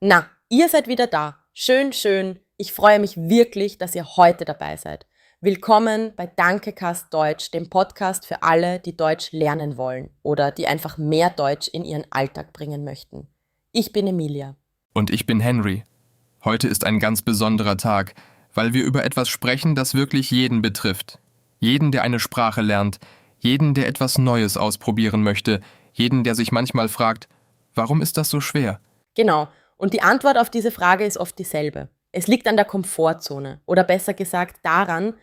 Na, ihr seid wieder da. Schön, schön. Ich freue mich wirklich, dass ihr heute dabei seid. Willkommen bei Dankecast Deutsch, dem Podcast für alle, die Deutsch lernen wollen oder die einfach mehr Deutsch in ihren Alltag bringen möchten. Ich bin Emilia. Und ich bin Henry. Heute ist ein ganz besonderer Tag, weil wir über etwas sprechen, das wirklich jeden betrifft. Jeden, der eine Sprache lernt, jeden, der etwas Neues ausprobieren möchte, jeden, der sich manchmal fragt, warum ist das so schwer? Genau. Und die Antwort auf diese Frage ist oft dieselbe. Es liegt an der Komfortzone oder besser gesagt daran,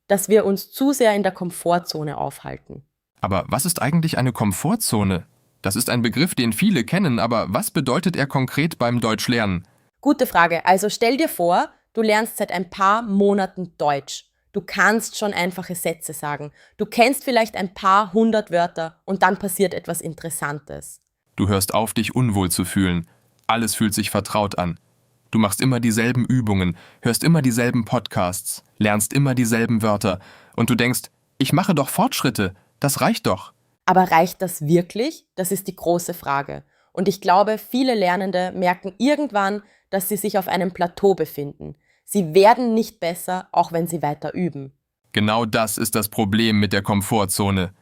dass wir uns zu sehr in der Komfortzone aufhalten. Aber was ist eigentlich eine Komfortzone? Das ist ein Begriff, den viele kennen, aber was bedeutet er konkret beim Deutschlernen? Gute Frage. Also stell dir vor, du lernst seit ein paar Monaten Deutsch. Du kannst schon einfache Sätze sagen. Du kennst vielleicht ein paar hundert Wörter und dann passiert etwas Interessantes. Du hörst auf, dich unwohl zu fühlen. Alles fühlt sich vertraut an. Du machst immer dieselben Übungen, hörst immer dieselben Podcasts, lernst immer dieselben Wörter und du denkst, ich mache doch Fortschritte, das reicht doch. Aber reicht das wirklich? Das ist die große Frage. Und ich glaube, viele Lernende merken irgendwann, dass sie sich auf einem Plateau befinden. Sie werden nicht besser, auch wenn sie weiter üben. Genau das ist das Problem mit der Komfortzone.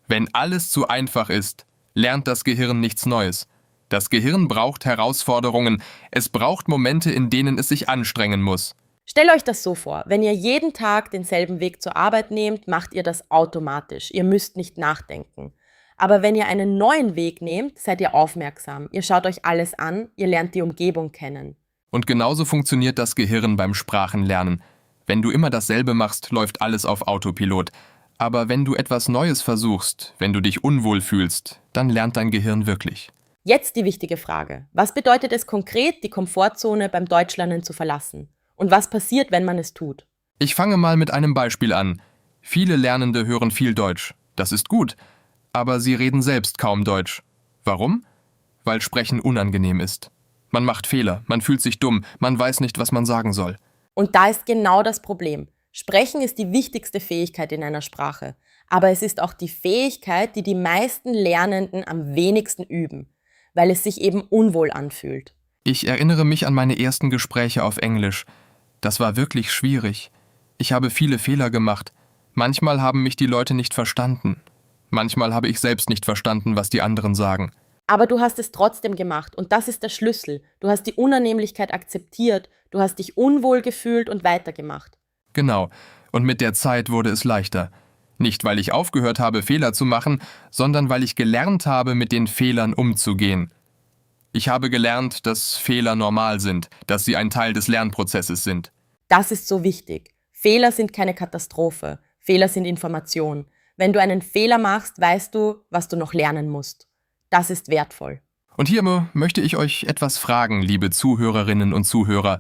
Wenn alles zu einfach ist, lernt das Gehirn nichts Neues. Das Gehirn braucht Herausforderungen, es braucht Momente, in denen es sich anstrengen muss. Stellt euch das so vor, wenn ihr jeden Tag denselben Weg zur Arbeit nehmt, macht ihr das automatisch. Ihr müsst nicht nachdenken. Aber wenn ihr einen neuen Weg nehmt, seid ihr aufmerksam. Ihr schaut euch alles an, ihr lernt die Umgebung kennen. Und genauso funktioniert das Gehirn beim Sprachenlernen. Wenn du immer dasselbe machst, läuft alles auf Autopilot. Aber wenn du etwas Neues versuchst, wenn du dich unwohl fühlst, dann lernt dein Gehirn wirklich. Jetzt die wichtige Frage. Was bedeutet es konkret, die Komfortzone beim Deutschlernen zu verlassen? Und was passiert, wenn man es tut? Ich fange mal mit einem Beispiel an. Viele Lernende hören viel Deutsch. Das ist gut. Aber sie reden selbst kaum Deutsch. Warum? Weil Sprechen unangenehm ist. Man macht Fehler, man fühlt sich dumm, man weiß nicht, was man sagen soll. Und da ist genau das Problem. Sprechen ist die wichtigste Fähigkeit in einer Sprache. Aber es ist auch die Fähigkeit, die die meisten Lernenden am wenigsten üben, weil es sich eben unwohl anfühlt. Ich erinnere mich an meine ersten Gespräche auf Englisch. Das war wirklich schwierig. Ich habe viele Fehler gemacht. Manchmal haben mich die Leute nicht verstanden. Manchmal habe ich selbst nicht verstanden, was die anderen sagen. Aber du hast es trotzdem gemacht und das ist der Schlüssel. Du hast die Unannehmlichkeit akzeptiert, du hast dich unwohl gefühlt und weitergemacht. Genau. Und mit der Zeit wurde es leichter. Nicht, weil ich aufgehört habe, Fehler zu machen, sondern weil ich gelernt habe, mit den Fehlern umzugehen. Ich habe gelernt, dass Fehler normal sind, dass sie ein Teil des Lernprozesses sind. Das ist so wichtig. Fehler sind keine Katastrophe. Fehler sind Information. Wenn du einen Fehler machst, weißt du, was du noch lernen musst. Das ist wertvoll. Und hier möchte ich euch etwas fragen, liebe Zuhörerinnen und Zuhörer.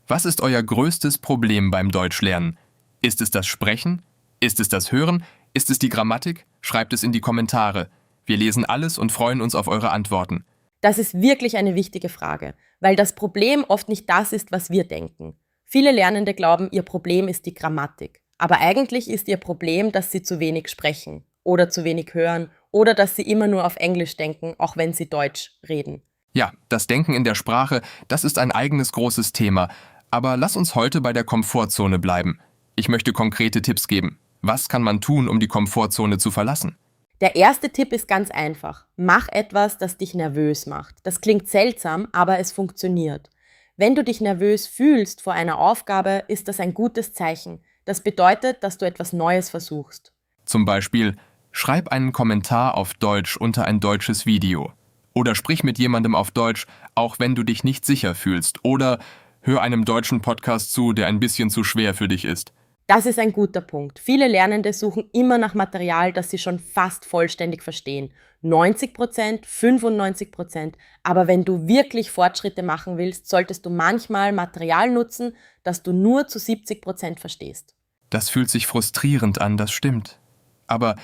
Was ist euer größtes Problem beim Deutschlernen? Ist es das Sprechen? Ist es das Hören? Ist es die Grammatik? Schreibt es in die Kommentare. Wir lesen alles und freuen uns auf eure Antworten. Das ist wirklich eine wichtige Frage, weil das Problem oft nicht das ist, was wir denken. Viele Lernende glauben, ihr Problem ist die Grammatik. Aber eigentlich ist ihr Problem, dass sie zu wenig sprechen oder zu wenig hören oder dass sie immer nur auf Englisch denken, auch wenn sie Deutsch reden. Ja, das Denken in der Sprache, das ist ein eigenes großes Thema. Aber lass uns heute bei der Komfortzone bleiben. Ich möchte konkrete Tipps geben. Was kann man tun, um die Komfortzone zu verlassen? Der erste Tipp ist ganz einfach. Mach etwas, das dich nervös macht. Das klingt seltsam, aber es funktioniert. Wenn du dich nervös fühlst vor einer Aufgabe, ist das ein gutes Zeichen. Das bedeutet, dass du etwas Neues versuchst. Zum Beispiel, schreib einen Kommentar auf Deutsch unter ein deutsches Video. Oder sprich mit jemandem auf Deutsch, auch wenn du dich nicht sicher fühlst. Oder hör einem deutschen Podcast zu, der ein bisschen zu schwer für dich ist. Das ist ein guter Punkt. Viele Lernende suchen immer nach Material, das sie schon fast vollständig verstehen. 90%, 95%. Aber wenn du wirklich Fortschritte machen willst, solltest du manchmal Material nutzen, das du nur zu 70% verstehst. Das fühlt sich frustrierend an, das stimmt. Aber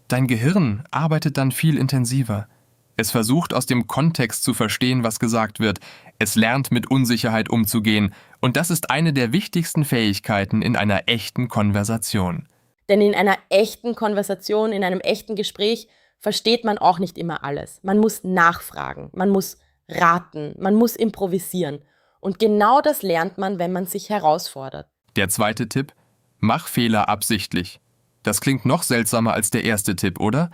dein Gehirn arbeitet dann viel intensiver. Es versucht aus dem Kontext zu verstehen, was gesagt wird. Es lernt mit Unsicherheit umzugehen. Und das ist eine der wichtigsten Fähigkeiten in einer echten Konversation. Denn in einer echten Konversation, in einem echten Gespräch versteht man auch nicht immer alles. Man muss nachfragen, man muss raten, man muss improvisieren. Und genau das lernt man, wenn man sich herausfordert. Der zweite Tipp: Mach Fehler absichtlich. Das klingt noch seltsamer als der erste Tipp, oder?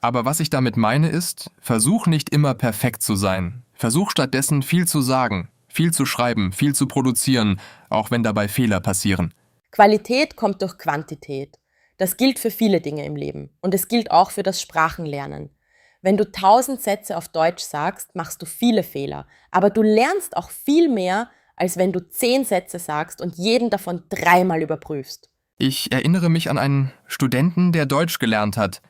Aber was ich damit meine ist, versuch nicht immer perfekt zu sein. Versuch stattdessen viel zu sagen, viel zu schreiben, viel zu produzieren, auch wenn dabei Fehler passieren. Qualität kommt durch Quantität. Das gilt für viele Dinge im Leben. Und es gilt auch für das Sprachenlernen. Wenn du 1000 Sätze auf Deutsch sagst, machst du viele Fehler. Aber du lernst auch viel mehr, als wenn du 10 Sätze sagst und jeden davon 3-mal überprüfst. Ich erinnere mich an einen Studenten, der Deutsch gelernt hat.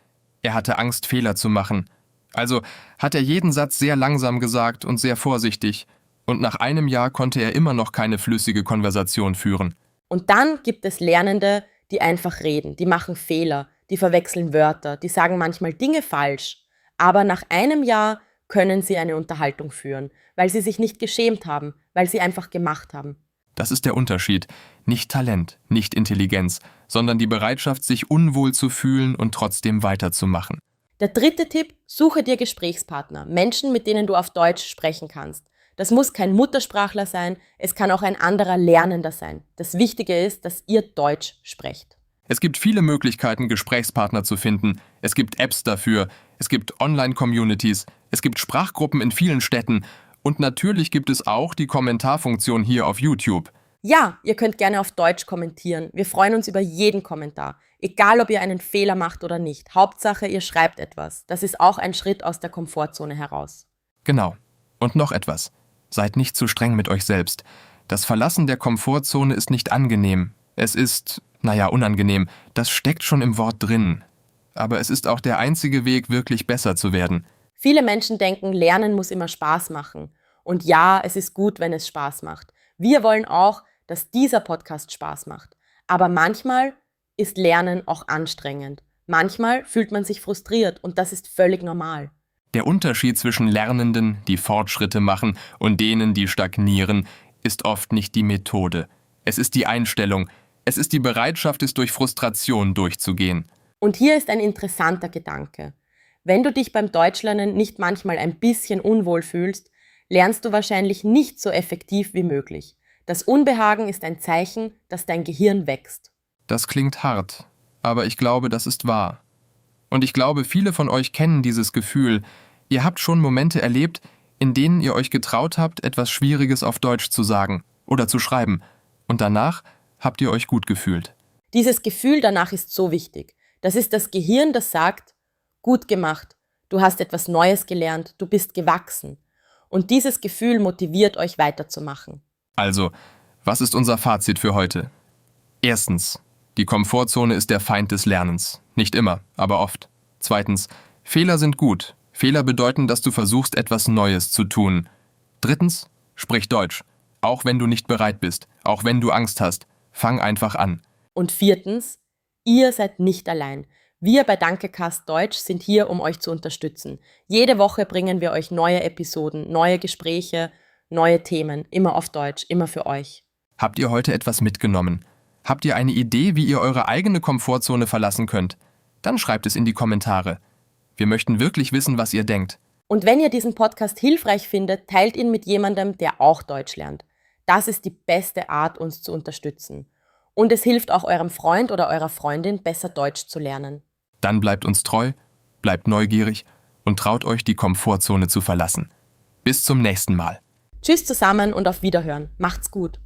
Er hatte Angst, Fehler zu machen. Also hat er jeden Satz sehr langsam gesagt und sehr vorsichtig. Und nach einem Jahr konnte er immer noch keine flüssige Konversation führen. Und dann gibt es Lernende, die einfach reden, die machen Fehler, die verwechseln Wörter, die sagen manchmal Dinge falsch. Aber nach einem Jahr können sie eine Unterhaltung führen, weil sie sich nicht geschämt haben, weil sie einfach gemacht haben. Das ist der Unterschied. Nicht Talent, nicht Intelligenz, sondern die Bereitschaft, sich unwohl zu fühlen und trotzdem weiterzumachen. Der dritte Tipp: Suche dir Gesprächspartner, Menschen, mit denen du auf Deutsch sprechen kannst. Das muss kein Muttersprachler sein, es kann auch ein anderer Lernender sein. Das Wichtige ist, dass ihr Deutsch sprecht. Es gibt viele Möglichkeiten, Gesprächspartner zu finden. Es gibt Apps dafür, es gibt Online-Communities, es gibt Sprachgruppen in vielen Städten und natürlich gibt es auch die Kommentarfunktion hier auf YouTube. Ja, ihr könnt gerne auf Deutsch kommentieren. Wir freuen uns über jeden Kommentar. Egal, ob ihr einen Fehler macht oder nicht. Hauptsache, ihr schreibt etwas. Das ist auch ein Schritt aus der Komfortzone heraus. Genau. Und noch etwas. Seid nicht zu streng mit euch selbst. Das Verlassen der Komfortzone ist nicht angenehm. Es ist, unangenehm. Das steckt schon im Wort drin. Aber es ist auch der einzige Weg, wirklich besser zu werden. Viele Menschen denken, Lernen muss immer Spaß machen. Und ja, es ist gut, wenn es Spaß macht. Wir wollen auch, dass dieser Podcast Spaß macht. Aber manchmal ist Lernen auch anstrengend. Manchmal fühlt man sich frustriert und das ist völlig normal. Der Unterschied zwischen Lernenden, die Fortschritte machen, und denen, die stagnieren, ist oft nicht die Methode. Es ist die Einstellung. Es ist die Bereitschaft, es durch Frustration durchzugehen. Und hier ist ein interessanter Gedanke. Wenn du dich beim Deutschlernen nicht manchmal ein bisschen unwohl fühlst, lernst du wahrscheinlich nicht so effektiv wie möglich. Das Unbehagen ist ein Zeichen, dass dein Gehirn wächst. Das klingt hart, aber ich glaube, das ist wahr. Und ich glaube, viele von euch kennen dieses Gefühl. Ihr habt schon Momente erlebt, in denen ihr euch getraut habt, etwas Schwieriges auf Deutsch zu sagen oder zu schreiben. Und danach habt ihr euch gut gefühlt. Dieses Gefühl danach ist so wichtig. Das ist das Gehirn, das sagt, gut gemacht, du hast etwas Neues gelernt, du bist gewachsen. Und dieses Gefühl motiviert euch weiterzumachen. Also, was ist unser Fazit für heute? Erstens, die Komfortzone ist der Feind des Lernens. Nicht immer, aber oft. Zweitens, Fehler sind gut. Fehler bedeuten, dass du versuchst, etwas Neues zu tun. Drittens, sprich Deutsch. Auch wenn du nicht bereit bist, auch wenn du Angst hast. Fang einfach an. Und viertens, ihr seid nicht allein. Wir bei Dankecast Deutsch sind hier, um euch zu unterstützen. Jede Woche bringen wir euch neue Episoden, neue Gespräche, neue Themen, immer auf Deutsch, immer für euch. Habt ihr heute etwas mitgenommen? Habt ihr eine Idee, wie ihr eure eigene Komfortzone verlassen könnt? Dann schreibt es in die Kommentare. Wir möchten wirklich wissen, was ihr denkt. Und wenn ihr diesen Podcast hilfreich findet, teilt ihn mit jemandem, der auch Deutsch lernt. Das ist die beste Art, uns zu unterstützen. Und es hilft auch eurem Freund oder eurer Freundin, besser Deutsch zu lernen. Dann bleibt uns treu, bleibt neugierig und traut euch, die Komfortzone zu verlassen. Bis zum nächsten Mal. Tschüss zusammen und auf Wiederhören. Macht's gut.